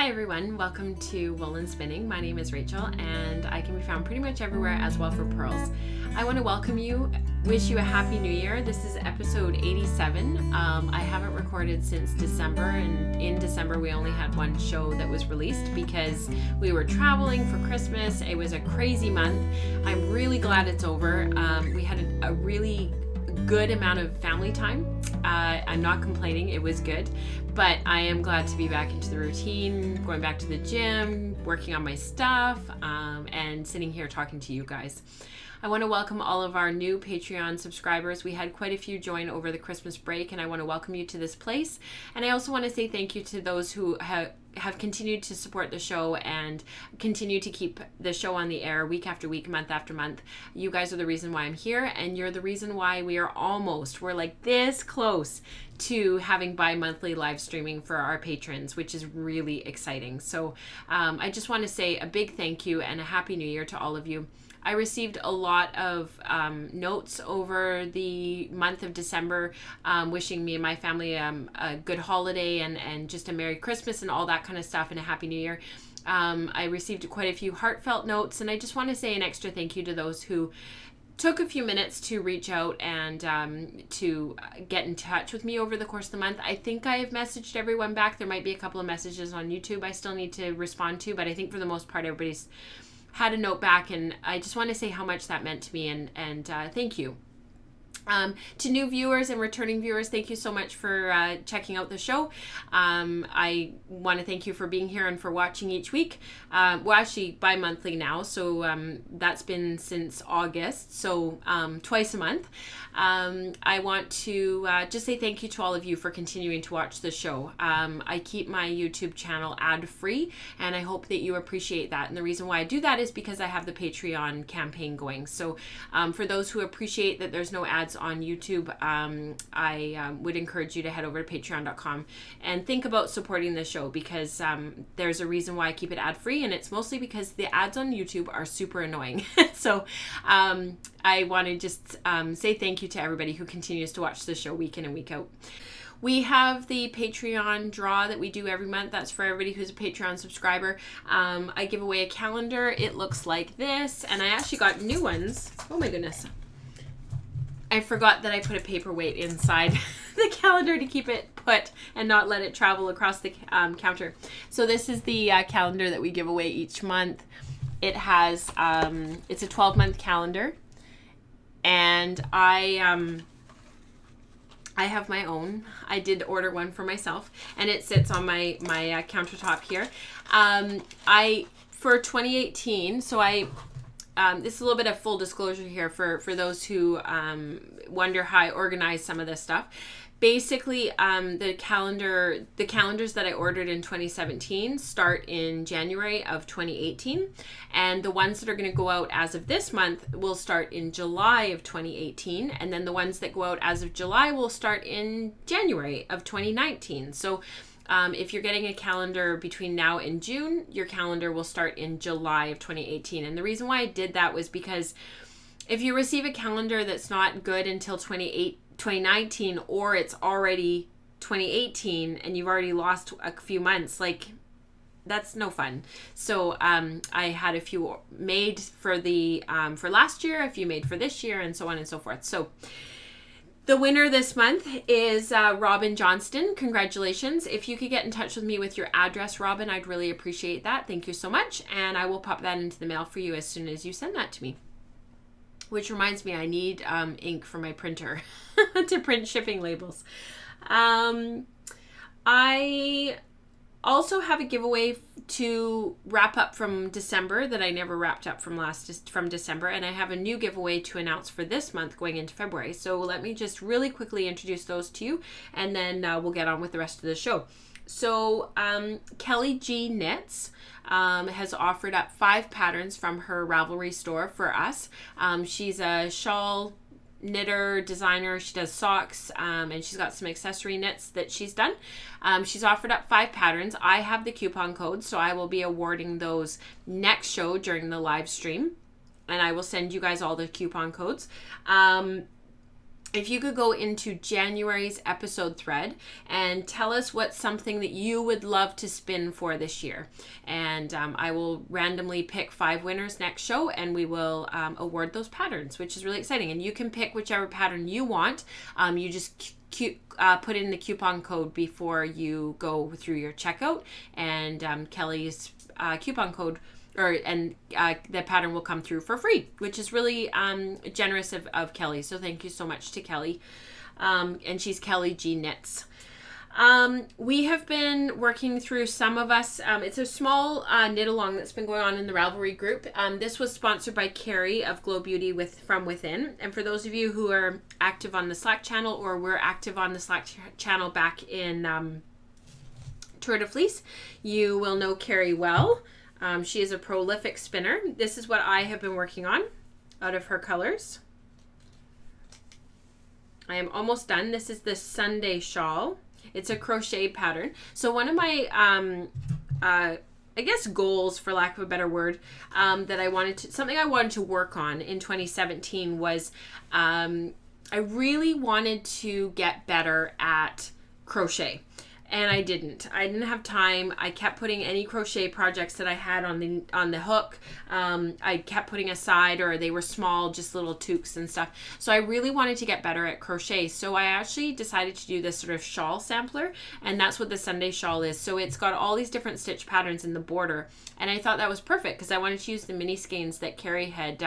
Hi everyone, welcome to Wool and Spinning. My name is Rachel and I can be found pretty much everywhere as well for pearls. I want to welcome you, wish you a happy new year. This is episode 87. I haven't recorded since December, and in December we only had one show that was released because we were traveling for Christmas. It was a crazy month. I'm really glad it's over. We had a really good amount of family time. I'm not complaining, it was good, but I am glad to be back into the routine, going back to the gym, working on my stuff, and sitting here talking to you guys. I want to welcome all of our new Patreon subscribers. We had quite a few join over the Christmas break, and I want to welcome you to this place. And I also want to say thank you to those who have continued to support the show and continue to keep the show on the air week after week, month after month. You guys are the reason why I'm here, and you're the reason why we're like this close to having bi-monthly live streaming for our patrons, which is really exciting. So I just want to say a big thank you and a happy new year to all of you. I received a lot of notes over the month of December wishing me and my family a good holiday and just a Merry Christmas and all that kind of stuff and a Happy New Year. I received quite a few heartfelt notes, and I just want to say an extra thank you to those who took a few minutes to reach out and to get in touch with me over the course of the month. I think I have messaged everyone back. There might be a couple of messages on YouTube I still need to respond to, but I think for the most part everybody's had a note back, and I just want to say how much that meant to me and thank you. To new viewers and returning viewers, thank you so much for checking out the show. I want to thank you for being here and for watching each week. Well, actually bi-monthly now, so that's been since August, so twice a month. I want to just say thank you to all of you for continuing to watch the show. I keep my YouTube channel ad-free, and I hope that you appreciate that. And the reason why I do that is because I have the Patreon campaign going. So for those who appreciate that there's no ads on YouTube, I would encourage you to head over to patreon.com and think about supporting the show, because there's a reason why I keep it ad-free, and it's mostly because the ads on YouTube are super annoying. So I want to just say thank you to everybody who continues to watch the show week in and week out. We have the Patreon draw that we do every month. That's for everybody who's a Patreon subscriber. I give away a calendar. It looks like this, and I actually got new ones. Oh my goodness. I forgot that I put a paperweight inside the calendar to keep it put and not let it travel across the counter. So this is the calendar that we give away each month. It has, it's a 12-month calendar, and I have my own. I did order one for myself, and it sits on my countertop here. For 2018, so this is a little bit of full disclosure here for those who wonder how I organize some of this stuff. Basically, the calendars that I ordered in 2017 start in January of 2018, and the ones that are going to go out as of this month will start in July of 2018, and then the ones that go out as of July will start in January of 2019. So if you're getting a calendar between now and June, your calendar will start in July of 2018. And the reason why I did that was because if you receive a calendar that's not good until 2019, or it's already 2018 and you've already lost a few months, like, that's no fun. So I had a few made for the for last year, a few made for this year, and so on and so forth. So the winner this month is Robin Johnston. Congratulations. If you could get in touch with me with your address, Robin, I'd really appreciate that. Thank you so much. And I will pop that into the mail for you as soon as you send that to me. Which reminds me, I need ink for my printer to print shipping labels. I also have a giveaway to wrap up from December that I never wrapped up from December, and I have a new giveaway to announce for this month going into February. So let me just really quickly introduce those to you, and then we'll get on with the rest of the show. So Kelly G Knits has offered up 5 patterns from her Ravelry store for us. She's a shawl knitter, designer. She does socks, and she's got some accessory knits that she's done. She's offered up 5 patterns. I have the coupon code, so I will be awarding those next show during the live stream, and I will send you guys all the coupon codes. if you could go into January's episode thread and tell us what's something that you would love to spin for this year. And I will randomly pick 5 winners next show, and we will award those patterns, which is really exciting. And you can pick whichever pattern you want. You just put in the coupon code before you go through your checkout, and Kelly's coupon code the pattern will come through for free, which is really generous of Kelly. So thank you so much to Kelly. And she's Kelly G Knits. We have been working through some of us. It's a small knit along that's been going on in the Ravelry group. This was sponsored by Carrie of Glow Beauty From Within. And for those of you who are active on the Slack channel, or were active on the Slack channel back in Tour de Fleece, you will know Carrie well. She is a prolific spinner. This is what I have been working on out of her colors. I am almost done. This is the Sunday shawl. It's a crochet pattern. So one of my, I guess goals, for lack of a better word, something I wanted to work on in 2017 was, I really wanted to get better at crochet. And I didn't have time. I kept putting any crochet projects that I had on the hook. I kept putting aside, or they were small, just little toques and stuff. So I really wanted to get better at crochet. So I actually decided to do this sort of shawl sampler, and that's what the Sunday shawl is. So it's got all these different stitch patterns in the border, and I thought that was perfect because I wanted to use the mini skeins that Carrie had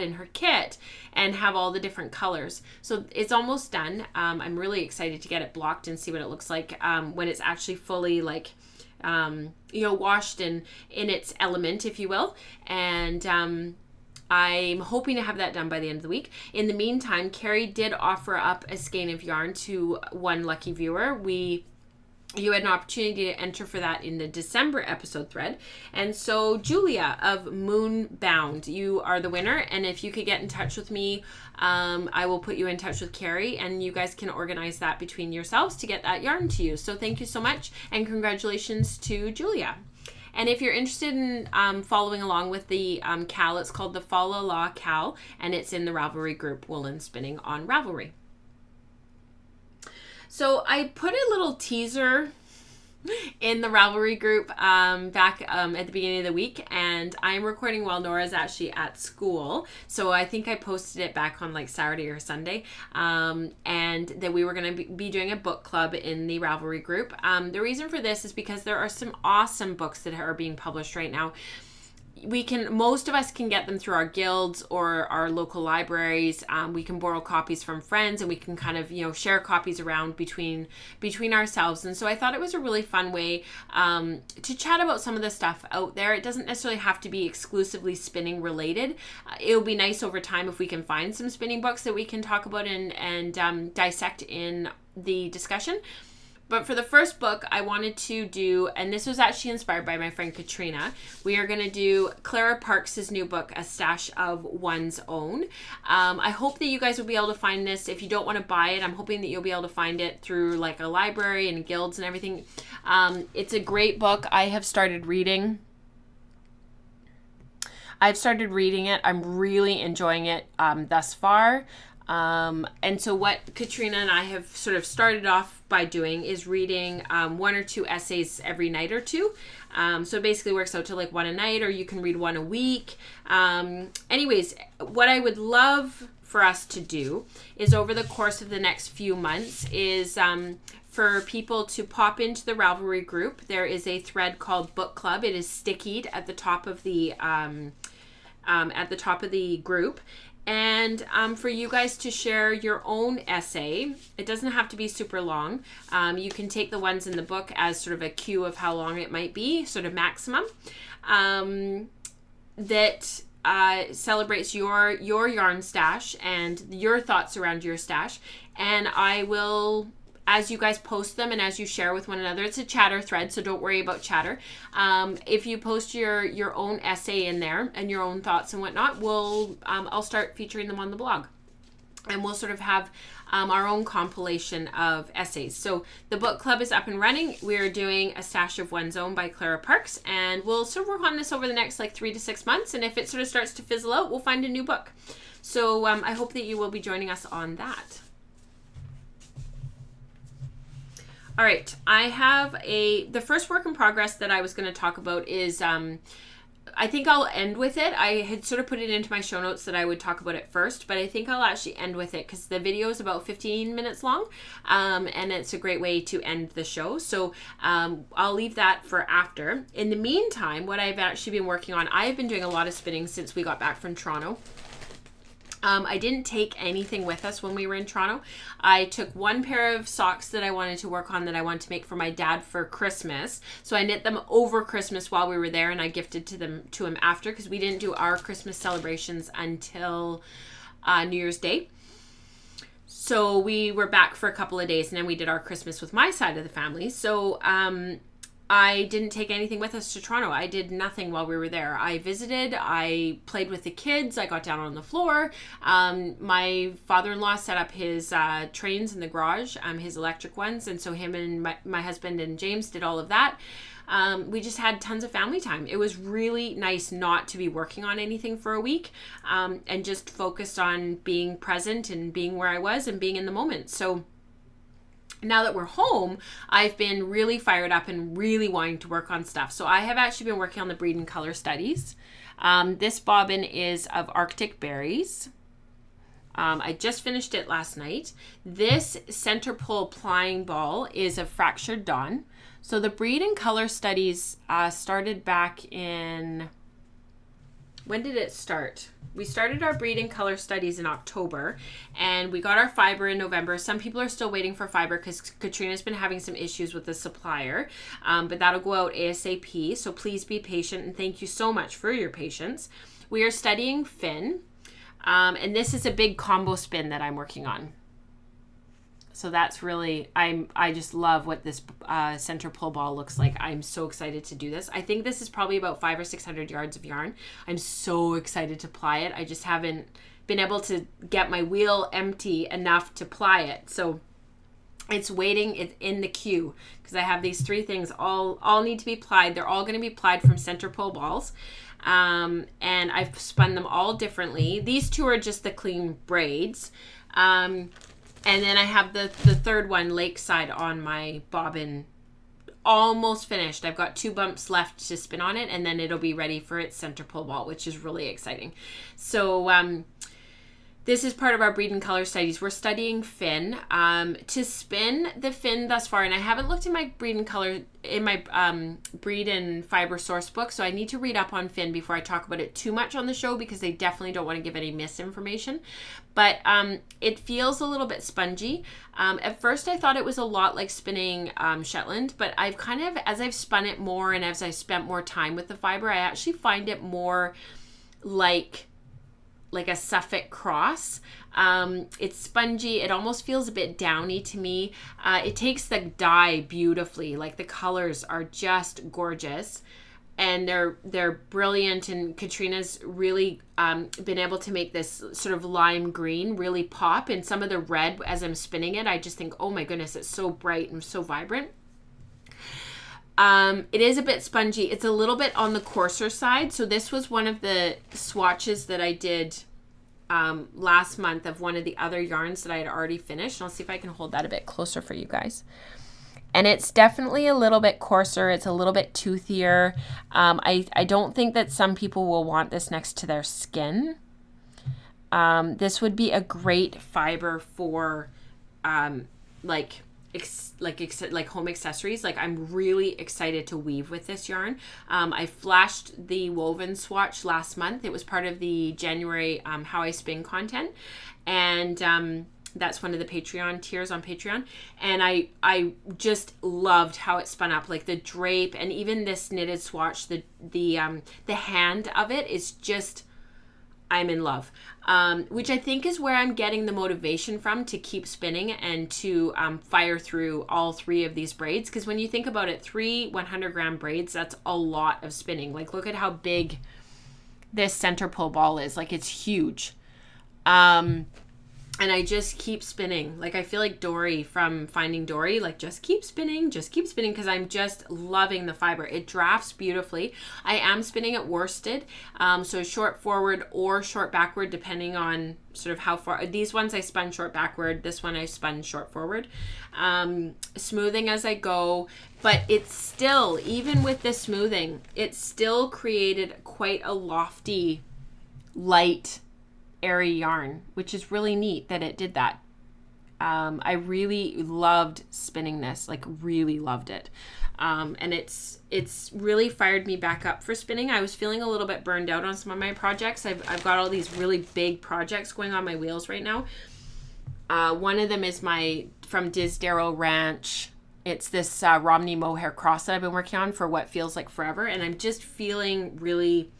in her kit and have all the different colors. So it's almost done. I'm really excited to get it blocked and see what it looks like when it's actually fully washed in its element, if you will. And I'm hoping to have that done by the end of the week. In the meantime, Carrie did offer up a skein of yarn to one lucky viewer. You had an opportunity to enter for that in the December episode thread. And so Julia of Moonbound, you are the winner. And if you could get in touch with me, I will put you in touch with Carrie, and you guys can organize that between yourselves to get that yarn to you. So thank you so much, and congratulations to Julia. And if you're interested in following along with the Cal, it's called the Fa La La Cal, and it's in the Ravelry group, Woolen Spinning on Ravelry. So I put a little teaser in the Ravelry group back at the beginning of the week, and I'm recording while Nora's actually at school. So I think I posted it back on Saturday or Sunday, and that we were going to be doing a book club in the Ravelry group. The reason for this is because there are some awesome books that are being published right now. Most of us can get them through our guilds or our local libraries. We can borrow copies from friends, and we can kind of, share copies around between ourselves. And so I thought it was a really fun way to chat about some of the stuff out there. It doesn't necessarily have to be exclusively spinning related. It'll be nice over time if we can find some spinning books that we can talk about and dissect in the discussion. But for the first book, I wanted to do, and this was actually inspired by my friend Katrina, we are going to do Clara Parks' new book, A Stash of One's Own. I hope that you guys will be able to find this. If you don't want to buy it, I'm hoping that you'll be able to find it through a library and guilds and everything. It's a great book. I have started reading. it. I'm really enjoying it thus far. And so what Katrina and I have sort of started off by doing is reading 1 or 2 essays every night or two. So it basically works out to 1 a night, or you can read 1 a week. Anyways, what I would love for us to do is over the course of the next few months is for people to pop into the Ravelry group. There is a thread called Book Club. It is stickied at the top of the group. And for you guys to share your own essay. It doesn't have to be super long. You can take the ones in the book as sort of a cue of how long it might be, sort of maximum, that celebrates your yarn stash and your thoughts around your stash. And I will, as you guys post them and as you share with one another, it's a chatter thread, so don't worry about chatter. If you post your own essay in there and your own thoughts and whatnot, I'll start featuring them on the blog. and we'll sort of have our own compilation of essays. So the book club is up and running. We're doing A Stash of One's Own by Clara Parks, and we'll sort of work on this over the next like 3 to 6 months. And if it sort of starts to fizzle out, we'll find a new book. So I hope that you will be joining us on that. All right, I have the first work in progress that I was going to talk about is, I think I'll end with it. I had sort of put it into my show notes that I would talk about it first, but I think I'll actually end with it because the video is about 15 minutes long, and it's a great way to end the show. So I'll leave that for after. In the meantime, what I've actually been working on, I've been doing a lot of spinning since we got back from Toronto. I didn't take anything with us when we were in Toronto. I took one pair of socks that I wanted to work on that I wanted to make for my dad for Christmas. So I knit them over Christmas while we were there, and I gifted to him after, because we didn't do our Christmas celebrations until New Year's Day. So we were back for a couple of days, and then we did our Christmas with my side of the family. So I didn't take anything with us to Toronto. I did nothing while we were there. I visited, I played with the kids, I got down on the floor. My father-in-law set up his trains in the garage, his electric ones, and so him and my husband and James did all of that. We just had tons of family time. It was really nice not to be working on anything for a week, and just focused on being present and being where I was and being in the moment. So now that we're home, I've been really fired up and really wanting to work on stuff. So I have actually been working on the Braiding color studies. This bobbin is of Arctic berries. I just finished it last night. This center pull plying ball is of Fractured Dawn. So the Braiding color studies started back in... When did it start? We started our Braiding color studies in October, and we got our fibre in November. Some people are still waiting for fibre because Katrina's been having some issues with the supplier, but that'll go out ASAP. So please be patient, and thank you so much for your patience. We are studying fin, and this is a big combo spin that I'm working on. So that's really, I just love what this center pull ball looks like. I'm so excited to do this. I think this is probably about 500 or 600 yards of yarn. I'm so excited to ply it. I just haven't been able to get my wheel empty enough to ply it. So it's waiting in the queue because I have these 3 things all need to be plied. They're all going to be plied from center pull balls. And I've spun them all differently. These 2 are just the clean braids. And then I have the third one, Lakeside, on my bobbin, almost finished. I've got 2 bumps left to spin on it, and then it'll be ready for its center pull ball, which is really exciting. So this is part of our Braiding color studies. We're studying fin. To spin the fin thus far, and I haven't looked in my Braiding color, in my Breed and Fiber source book, so I need to read up on fin before I talk about it too much on the show, because they definitely don't want to give any misinformation. But it feels a little bit spongy. At first I thought it was a lot like spinning Shetland, but I've kind of, as I've spun it more and as I spent more time with the fiber, I actually find it more like a Suffolk cross. It's spongy. It almost feels a bit downy to me. It takes the dye beautifully. Like, the colors are just gorgeous, and they're brilliant. And Katrina's really been able to make this sort of lime green really pop. And some of the red, as I'm spinning it, I just think, oh my goodness, it's so bright and so vibrant. It is a bit spongy. It's a little bit on the coarser side. So this was one of the swatches that I did last month of one of the other yarns that I had already finished. And I'll see if I can hold that a bit closer for you guys. And it's definitely a little bit coarser. It's a little bit toothier. I don't think that some people will want this next to their skin. This would be a great fiber for like home accessories. Like, I'm really excited to weave with this yarn. I flashed the woven swatch last month. It was part of the January How I Spin content, and that's one of the Patreon tiers on Patreon. And I just loved how it spun up, like the drape, and even this knitted swatch. The hand of it is just, I'm in love. Which I think is where I'm getting the motivation from to keep spinning and to fire through all 3 of these braids. Because when you think about it, 3 100-gram braids, that's a lot of spinning. Like, look at how big this center pull ball is. Like, it's huge. and I just keep spinning. Like I feel like Dory from Finding Dory, like just keep spinning, because I'm just loving the fiber. It drafts beautifully. I am spinning it worsted, so short forward or short backward, depending on sort of how far. These ones I spun short backward. This one I spun short forward. Smoothing as I go, but it's still, even with the smoothing, it still created quite a lofty, light, airy yarn, which is really neat that it did that. I really loved spinning this, like really loved it. And it's really fired me back up for spinning. I was feeling a little bit burned out on some of my projects. I've got all these really big projects going on my wheels right now. One of them is from Disdarrow Ranch. It's this Romney mohair cross that I've been working on for what feels like forever. And I'm just feeling really,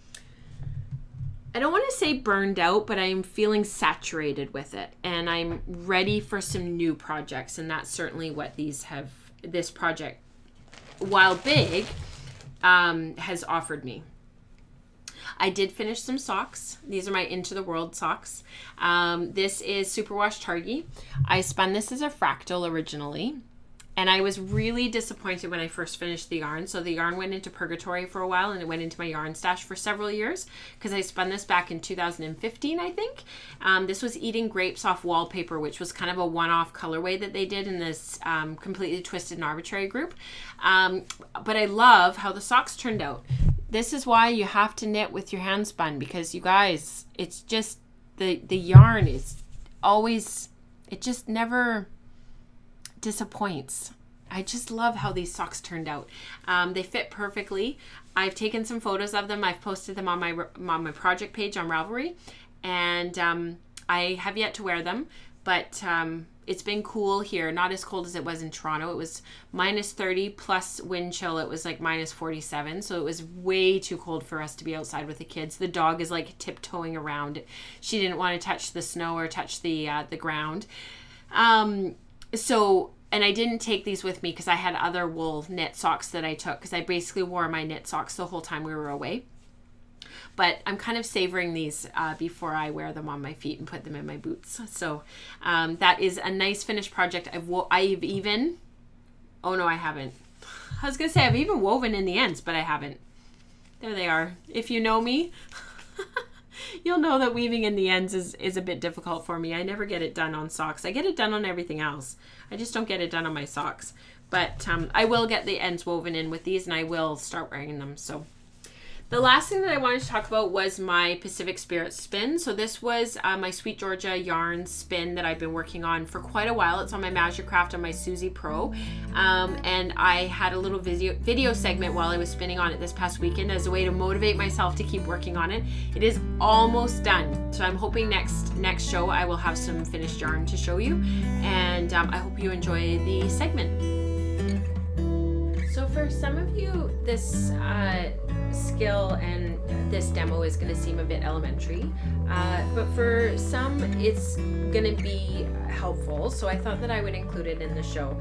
I don't want to say burned out, but I'm feeling saturated with it. And I'm ready for some new projects. And that's certainly what this project, while big, has offered me. I did finish some socks. These are my Into the Whirled socks. This is Superwash Targhee. I spun this as a fractal originally. And I was really disappointed when I first finished the yarn. So the yarn went into purgatory for a while, and it went into my yarn stash for several years because I spun this back in 2015, I think. This was Eating Grapes Off Wallpaper, which was kind of a one-off colorway that they did in this Completely Twisted and Arbitrary group. But I love how the socks turned out. This is why you have to knit with your hand spun, because you guys, it's just, the yarn is always, it just never disappoints. I just love how these socks turned out. They fit perfectly. I've taken some photos of them. I've posted them on my project page on Ravelry, and I have yet to wear them, but it's been cool here. Not as cold as it was in Toronto. It was minus 30 plus wind chill. It was like minus 47, so it was way too cold for us to be outside with the kids. The dog is like tiptoeing around. She didn't want to touch the snow or touch the ground. And I didn't take these with me because I had other wool knit socks that I took, because I basically wore my knit socks the whole time we were away. But I'm kind of savoring these before I wear them on my feet and put them in my boots. So that is a nice finished project. I haven't. I was going to say I've even woven in the ends, but I haven't. There they are. If you know me, you'll know that weaving in the ends is a bit difficult for me. I never get it done on socks. I get it done on everything else. I just don't get it done on my socks. But I will get the ends woven in with these, and I will start wearing them. So the last thing that I wanted to talk about was my Pacific Spirit spin. So this was my Sweet Georgia yarn spin that I've been working on for quite a while. It's on my Magicraft on my Suzy Pro. And I had a little video segment while I was spinning on it this past weekend as a way to motivate myself to keep working on it. It is almost done. So I'm hoping next show I will have some finished yarn to show you. And I hope you enjoy the segment. So for some of you, this skill and this demo is going to seem a bit elementary, but for some it's going to be helpful, so I thought that I would include it in the show.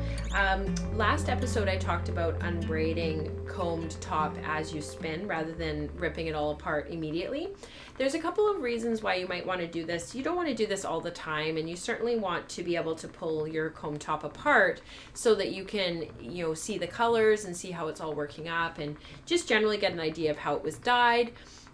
Last episode I talked about unbraiding combed top as you spin rather than ripping it all apart immediately. There's a couple of reasons why you might want to do this. You don't want to do this all the time, and you certainly want to be able to pull your comb top apart so that you can, see the colors and see how it's all working up, and just generally get an idea of how it was dyed,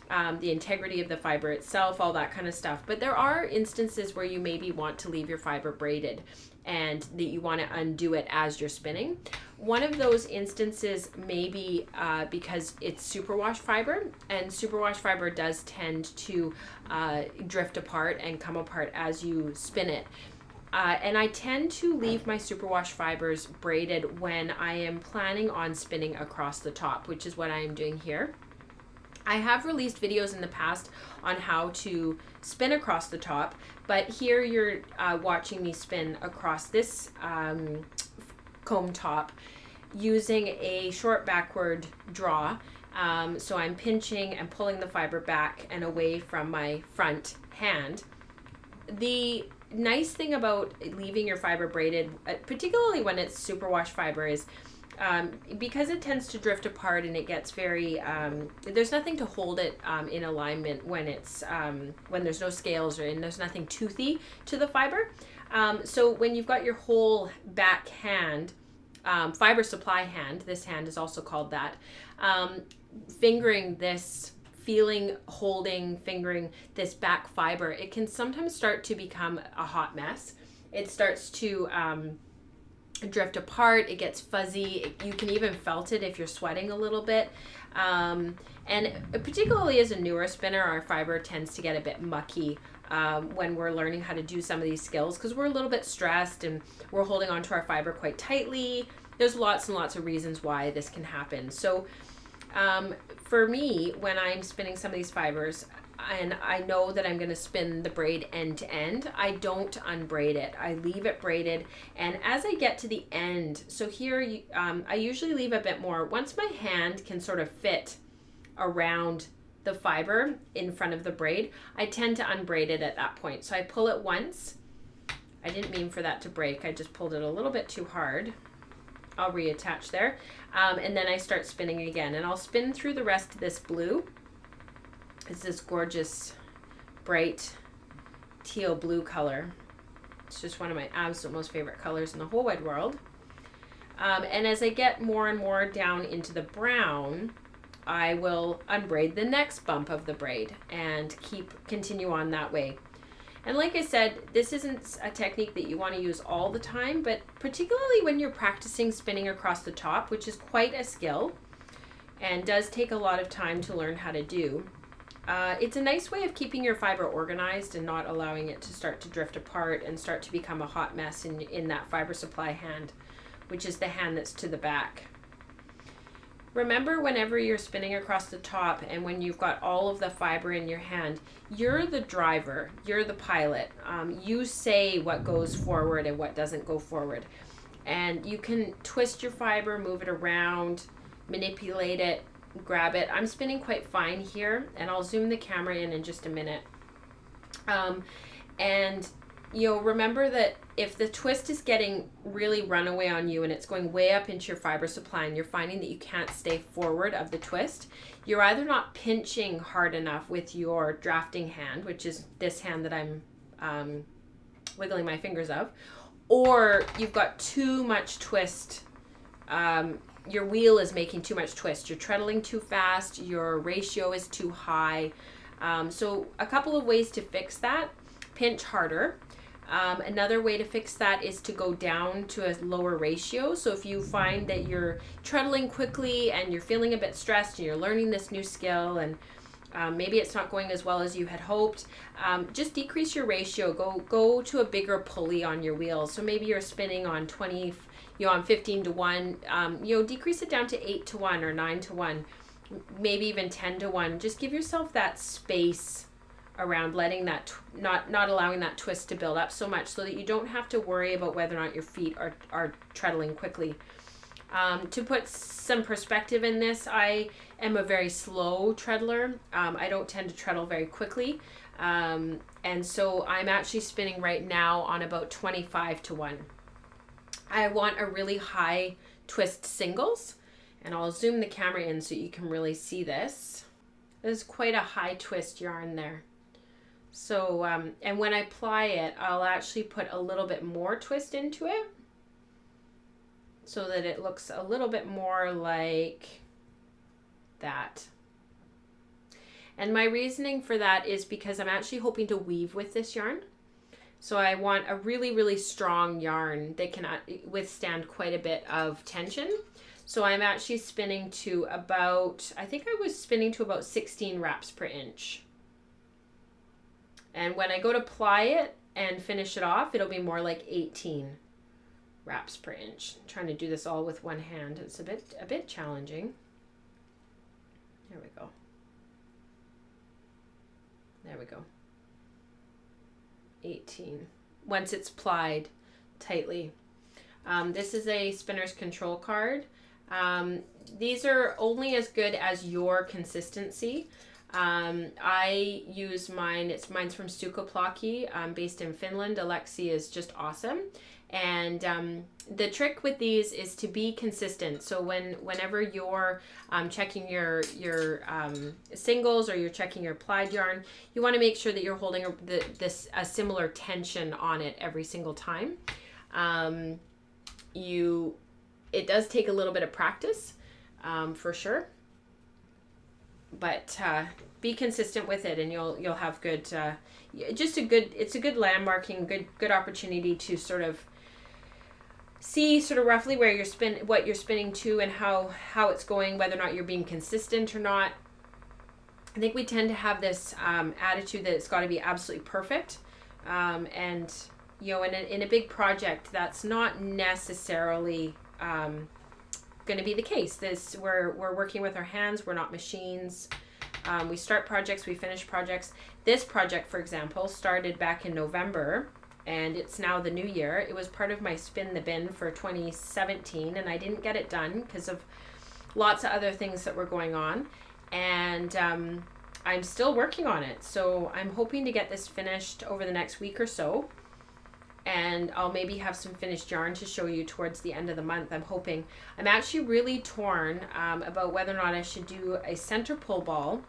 the integrity of the fiber itself, all that kind of stuff. But there are instances where you maybe want to leave your fiber braided and that you want to undo it as you're spinning. One of those instances may be because it's superwash fiber, and superwash fiber does tend to drift apart and come apart as you spin it. And I tend to leave my superwash fibers braided when I am planning on spinning across the top, which is what I am doing here. I have released videos in the past on how to spin across the top, but here you're watching me spin across this comb top using a short backward draw. So I'm pinching and pulling the fiber back and away from my front hand. The nice thing about leaving your fiber braided, particularly when it's superwash fiber, is because it tends to drift apart and it gets very, there's nothing to hold it in alignment when it's, when there's no scales and there's nothing toothy to the fiber. So when you've got your whole back hand, fiber supply hand, this hand is also called that, fingering this, fingering this back fiber, it can sometimes start to become a hot mess. It starts to drift apart, it gets fuzzy, you can even felt it if you're sweating a little bit. And particularly as a newer spinner, our fiber tends to get a bit mucky when we're learning how to do some of these skills, because we're a little bit stressed and we're holding onto our fiber quite tightly. There's lots and lots of reasons why this can happen. So for me, when I'm spinning some of these fibers, and I know that I'm going to spin the braid end to end, I don't unbraid it. I leave it braided, and as I get to the end, so here I usually leave a bit more. Once my hand can sort of fit around the fiber in front of the braid, I tend to unbraid it at that point. So I pull it once. I didn't mean for that to break. I just pulled it a little bit too hard. I'll reattach there. And then I start spinning again, and I'll spin through the rest of this blue. It's this gorgeous, bright teal blue color. It's just one of my absolute most favorite colors in the whole wide world. And as I get more and more down into the brown, I will unbraid the next bump of the braid and continue on that way. And like I said, this isn't a technique that you want to use all the time, but particularly when you're practicing spinning across the top, which is quite a skill and does take a lot of time to learn how to do. It's a nice way of keeping your fiber organized and not allowing it to start to drift apart and start to become a hot mess in that fiber supply hand, which is the hand that's to the back. Remember, whenever you're spinning across the top and when you've got all of the fiber in your hand, you're the driver, you're the pilot. You say what goes forward and what doesn't go forward. And you can twist your fiber, move it around, manipulate it, grab it. I'm spinning quite fine here, and I'll zoom the camera in just a minute. And remember that if the twist is getting really runaway on you and it's going way up into your fiber supply and you're finding that you can't stay forward of the twist, you're either not pinching hard enough with your drafting hand, which is this hand that I'm wiggling my fingers of, or you've got too much twist. Your wheel is making too much twist. You're treadling too fast. Your ratio is too high. So a couple of ways to fix that: pinch harder. Another way to fix that is to go down to a lower ratio. So if you find that you're treadling quickly and you're feeling a bit stressed and you're learning this new skill and maybe it's not going as well as you had hoped, just decrease your ratio. Go to a bigger pulley on your wheel. So maybe you're spinning on 15 to 1, decrease it down to 8 to 1 or 9 to 1, maybe even 10 to 1. Just give yourself that space around letting that, not allowing that twist to build up so much, so that you don't have to worry about whether or not your feet are treadling quickly. To put some perspective in this, I am a very slow treadler. I don't tend to treadle very quickly. And so I'm actually spinning right now on about 25 to 1. I want a really high twist singles, and I'll zoom the camera in so you can really see this. There's quite a high twist yarn there. So, and when I ply it, I'll actually put a little bit more twist into it so that it looks a little bit more like that. And my reasoning for that is because I'm actually hoping to weave with this yarn. So I want a really, really strong yarn that can withstand quite a bit of tension. So I'm actually spinning to about, I think I was spinning to about 16 wraps per inch. And when I go to ply it and finish it off, it'll be more like 18 wraps per inch. I'm trying to do this all with one hand. It's a bit challenging. There we go. There we go. 18. Once it's plied tightly. This is a spinner's control card. These are only as good as your consistency. I use mine's from Sukkaplaki, based in Finland. Alexi is just awesome. And the trick with these is to be consistent. So whenever you're checking your singles, or you're checking your plied yarn, you want to make sure that you're holding a similar tension on it every single time. It does take a little bit of practice, for sure. But be consistent with it, and you'll have good. It's a good landmarking, good opportunity to sort of see sort of roughly where what you're spinning to, and how it's going, whether or not you're being consistent or not. I think we tend to have this attitude that it's got to be absolutely perfect, and in a big project, that's not necessarily going to be the case. We're working with our hands. We're not machines. We start projects, we finish projects. This project, for example, started back in November, and it's now the new year. It was part of my Spin the Bin for 2017, and I didn't get it done because of lots of other things that were going on. And I'm still working on it. So I'm hoping to get this finished over the next week or so. And I'll maybe have some finished yarn to show you towards the end of the month, I'm hoping. I'm actually really torn about whether or not I should do a center pull ball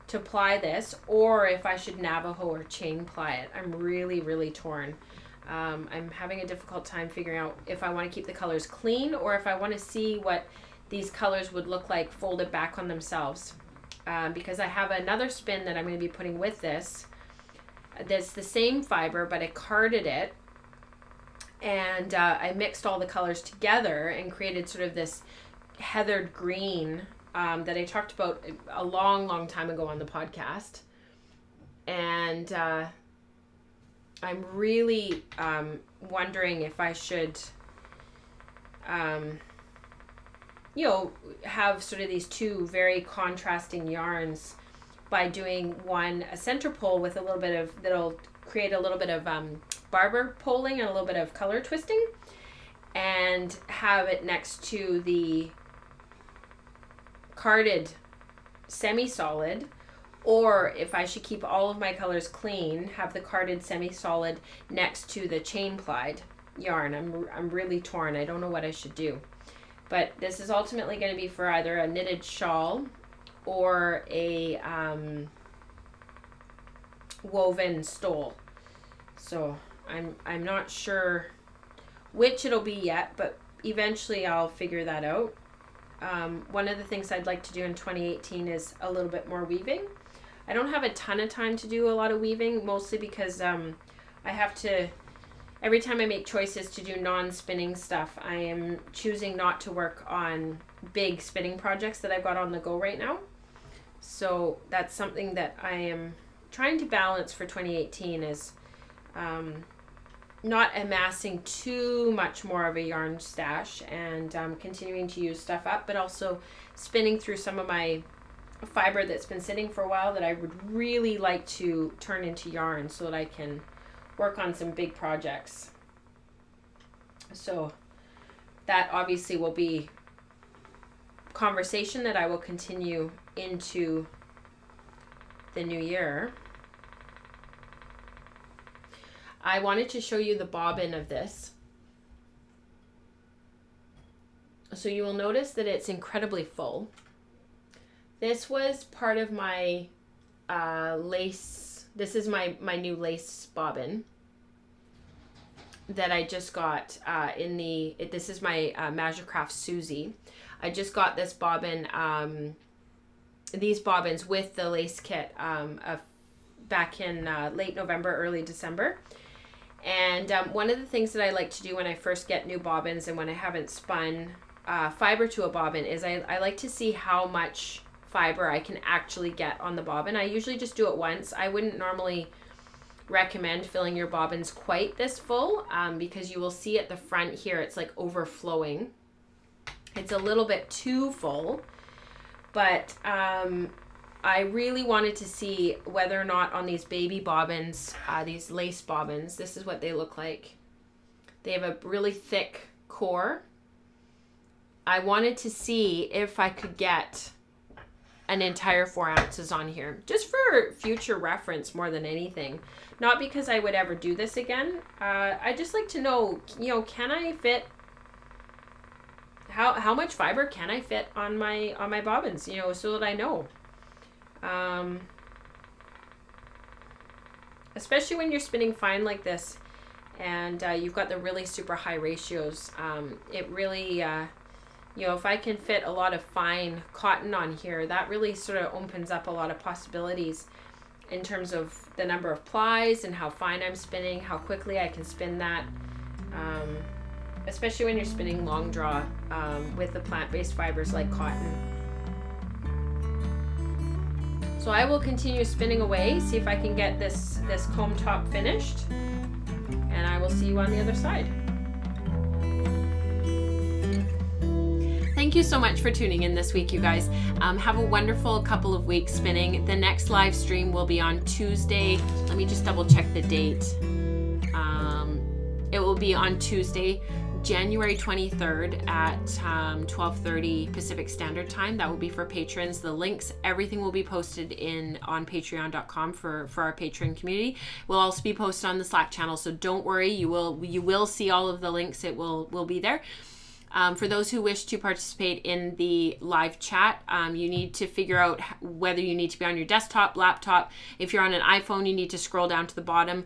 to ply this, or if I should Navajo or chain ply it. I'm really, really torn. I'm having a difficult time figuring out if I want to keep the colors clean, or if I want to see what these colors would look like folded back on themselves. Because I have another spin that I'm going to be putting with this. That's the same fiber, but I carded it. And I mixed all the colors together and created sort of this heathered green that I talked about a long time ago on the podcast. And I'm really wondering if I should, have sort of these two very contrasting yarns by doing a center pull with a little bit of, that'll create a little bit of barber pulling and a little bit of color twisting, and have it next to the carded semi-solid, or if I should keep all of my colors clean, have the carded semi-solid next to the chain plied yarn. I'm really torn. I don't know what I should do, but this is ultimately going to be for either a knitted shawl or a woven stole. So I'm not sure which it'll be yet, but eventually I'll figure that out. One of the things I'd like to do in 2018 is a little bit more weaving. I don't have a ton of time to do a lot of weaving, mostly because I have to, every time I make choices to do non-spinning stuff, I am choosing not to work on big spinning projects that I've got on the go right now. So that's something that I am trying to balance for 2018, is not amassing too much more of a yarn stash, and continuing to use stuff up, but also spinning through some of my fiber that's been sitting for a while that I would really like to turn into yarn so that I can work on some big projects. So that obviously will be conversation that I will continue into the new year. I wanted to show you the bobbin of this. So you will notice that it's incredibly full. This was part of my lace. This is my new lace bobbin that I just got this is my Magicraft Susie. I just got this bobbin, these bobbins with the lace kit back in late November, early December. And one of the things that I like to do when I first get new bobbins and when I haven't spun fiber to a bobbin is I like to see how much fiber I can actually get on the bobbin. I usually just do it once. I wouldn't normally recommend filling your bobbins quite this full because you will see at the front here it's like overflowing. It's a little bit too full, but I really wanted to see whether or not on these baby bobbins, these lace bobbins, this is what they look like. They have a really thick core. I wanted to see if I could get an entire 4 ounces on here, just for future reference more than anything. Not because I would ever do this again. I just like to know, can I fit, how much fiber can I fit on my bobbins, so that I know. Especially when you're spinning fine like this, and you've got the really super high ratios. It really, if I can fit a lot of fine cotton on here, that really sort of opens up a lot of possibilities in terms of the number of plies and how fine I'm spinning, how quickly I can spin that, especially when you're spinning long draw with the plant-based fibers like cotton. So I will continue spinning away, see if I can get this comb top finished, and I will see you on the other side. Thank you so much for tuning in this week, you guys. Have a wonderful couple of weeks spinning. The next live stream will be on Tuesday. Let me just double check the date. It will be on Tuesday, January 23rd at 12:30 Pacific Standard Time. That will be for patrons. The links, everything will be posted on patreon.com for our patron community. Will also be posted on the Slack channel, so don't worry, you will see all of the links. It will be there. For those who wish to participate in the live chat, you need to figure out whether you need to be on your desktop, laptop. If you're on an iPhone, you need to scroll down to the bottom.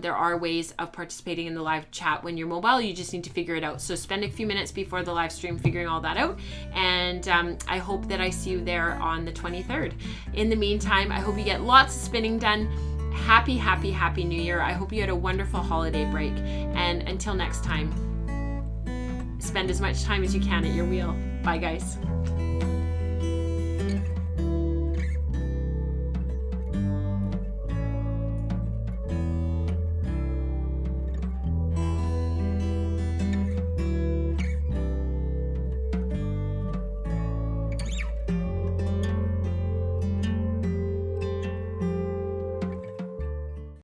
There are ways of participating in the live chat when you're mobile. You just need to figure it out. So spend a few minutes before the live stream figuring all that out. And I hope that I see you there on the 23rd. In the meantime, I hope you get lots of spinning done. Happy, happy, happy New Year. I hope you had a wonderful holiday break. And until next time, spend as much time as you can at your wheel. Bye, guys.